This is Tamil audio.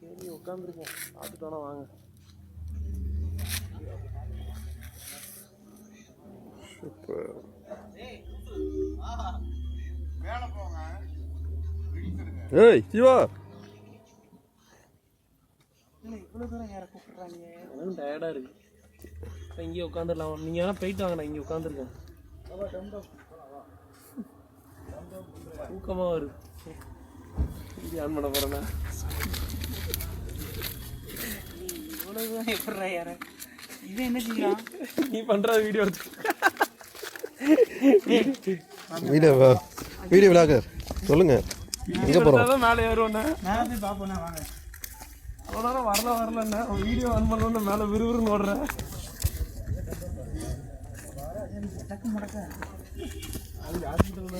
சரி உட்காந்துருக்கோம், பார்த்துட்டோன்னா வாங்க. சூப்பர். ஏய் சிவா, இவ்வளோ தூரம் யாரை கூப்பிட்றாங்க? எனக்கு டயர்டாக இருக்கு. இங்கேயே உட்காந்துடலாம். நீங்கள் வேணால் போயிட்டு வாங்க, நான் இங்கே உட்காந்துருக்கேன். தூக்கமாக வருது. ஆன் பண்ண போகிறேண்ணா. இவ்வளோ தூரம் எப்பட்றா யார? இது என்ன செய்யலாம்? நீ பண்ணுற வீடியோ எடுத்து வீடியோ விளாகர் சொல்லுங்க. எங்கே போகிறோம்? மேலே ஏறுவோண்ணே. மேலே போய் பார்ப்போண்ணே வாங்க. அவ்வளோ நேரம் வரலண்ணே. வீடியோ ஆன் பண்ணோன்னு மேலே விறுவிறுன்னு ஓடுறேன். டக்கு முடக்க அது ஹாஸ்பிட்டல்